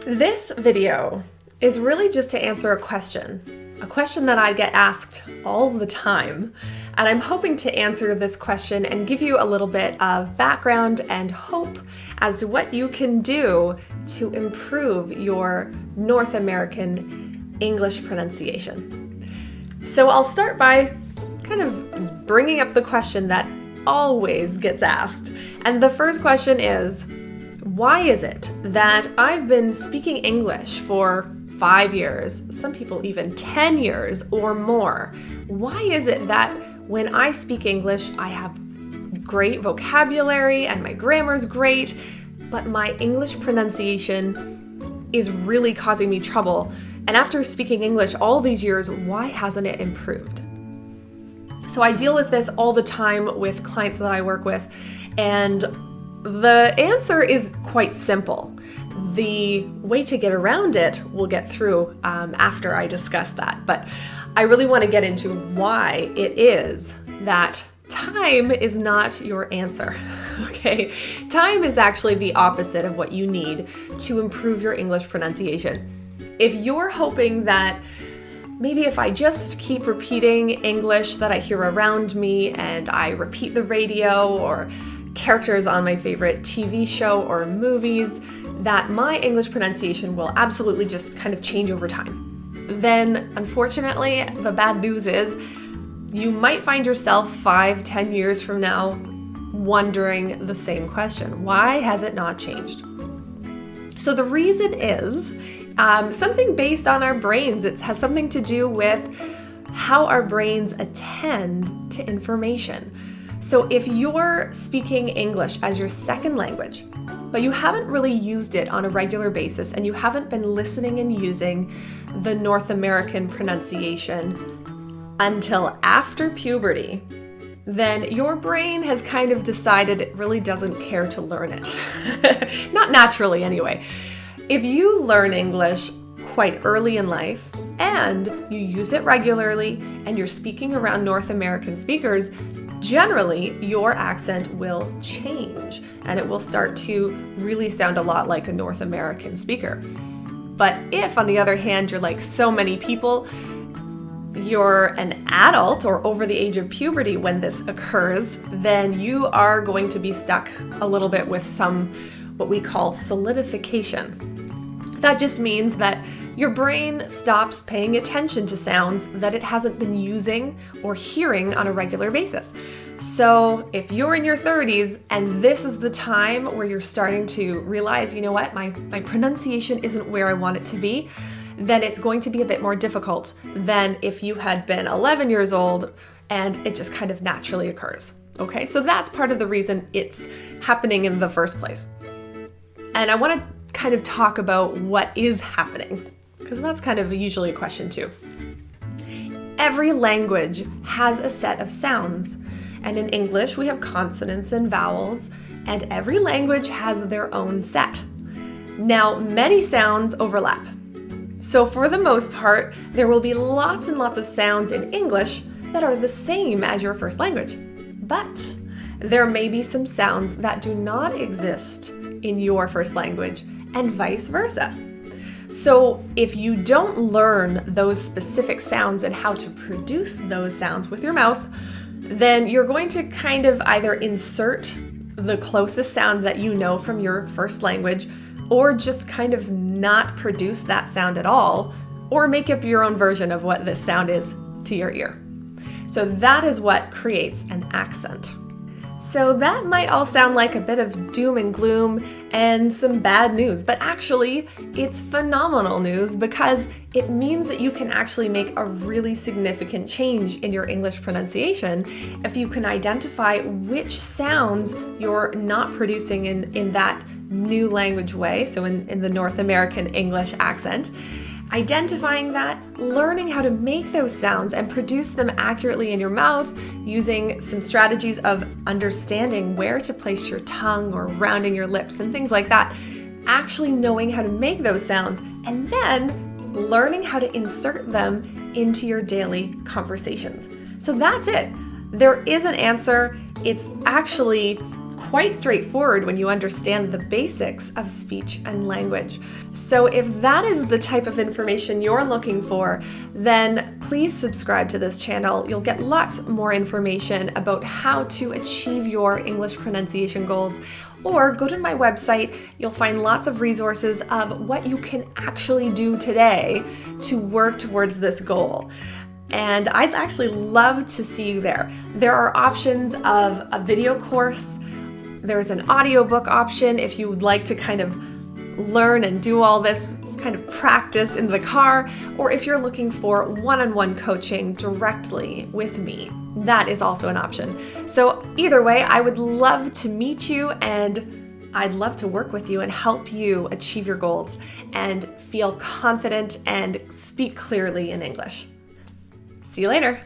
This video is really just to answer a question that I get asked all the time. And I'm hoping to answer this question and give you a little bit of background and hope as to what you can do to improve your North American English pronunciation. So I'll start by kind of bringing up the question that always gets asked. And the first question is, why is it that I've been speaking English for 5 years, some people even 10 years or more? Why is it that when I speak English, I have great vocabulary and my grammar's great, but my English pronunciation is really causing me trouble? And after speaking English all these years, why hasn't it improved? So I deal with this all the time with clients that I work with, and the answer is quite simple. The way to get around it we'll get through after I discuss that, but I really want to get into why it is that time is not your answer, okay? Time is actually the opposite of what you need to improve your English pronunciation. If you're hoping that maybe if I just keep repeating English that I hear around me and I repeat the radio or characters on my favorite TV show or movies, that my English pronunciation will absolutely just kind of change over time, then unfortunately, the bad news is you might find yourself 5-10 years from now wondering the same question. Why has it not changed? So the reason is something based on our brains. It has something to do with how our brains attend to information. So if you're speaking English as your second language, but you haven't really used it on a regular basis and you haven't been listening and using the North American pronunciation until after puberty, then your brain has kind of decided it really doesn't care to learn it. Not naturally anyway. If you learn English quite early in life and you use it regularly and you're speaking around North American speakers, generally your accent will change and it will start to really sound a lot like a North American speaker. But if, on the other hand, you're like so many people, you're an adult or over the age of puberty when this occurs, then you are going to be stuck a little bit with some what we call solidification. That just means that your brain stops paying attention to sounds that it hasn't been using or hearing on a regular basis. So if you're in your 30s and this is the time where you're starting to realize, you know what, my pronunciation isn't where I want it to be, then it's going to be a bit more difficult than if you had been 11 years old and it just kind of naturally occurs. Okay, so that's part of the reason it's happening in the first place. And I want to kind of talk about what is happening, because that's kind of usually a question too. Every language has a set of sounds, and in English we have consonants and vowels, and every language has their own set. Now, many sounds overlap. So for the most part, there will be lots and lots of sounds in English that are the same as your first language. But there may be some sounds that do not exist in your first language, and vice versa. So if you don't learn those specific sounds and how to produce those sounds with your mouth, then you're going to kind of either insert the closest sound that you know from your first language, or just kind of not produce that sound at all, or make up your own version of what this sound is to your ear. So that is what creates an accent. So that might all sound like a bit of doom and gloom and some bad news, but actually it's phenomenal news because it means that you can actually make a really significant change in your English pronunciation if you can identify which sounds you're not producing in that new language way, so in the North American English accent. Identifying that, learning how to make those sounds and produce them accurately in your mouth using some strategies of understanding where to place your tongue or rounding your lips and things like that. Actually knowing how to make those sounds and then learning how to insert them into your daily conversations. So that's it. There is an answer. It's actually quite straightforward when you understand the basics of speech and language. So if that is the type of information you're looking for, then please subscribe to this channel. You'll get lots more information about how to achieve your English pronunciation goals. Or go to my website, you'll find lots of resources of what you can actually do today to work towards this goal. And I'd actually love to see you there. There are options of a video course. There's an audiobook option if you would like to kind of learn and do all this kind of practice in the car, or if you're looking for one-on-one coaching directly with me, that is also an option. So either way, I would love to meet you, and I'd love to work with you and help you achieve your goals and feel confident and speak clearly in English. See you later.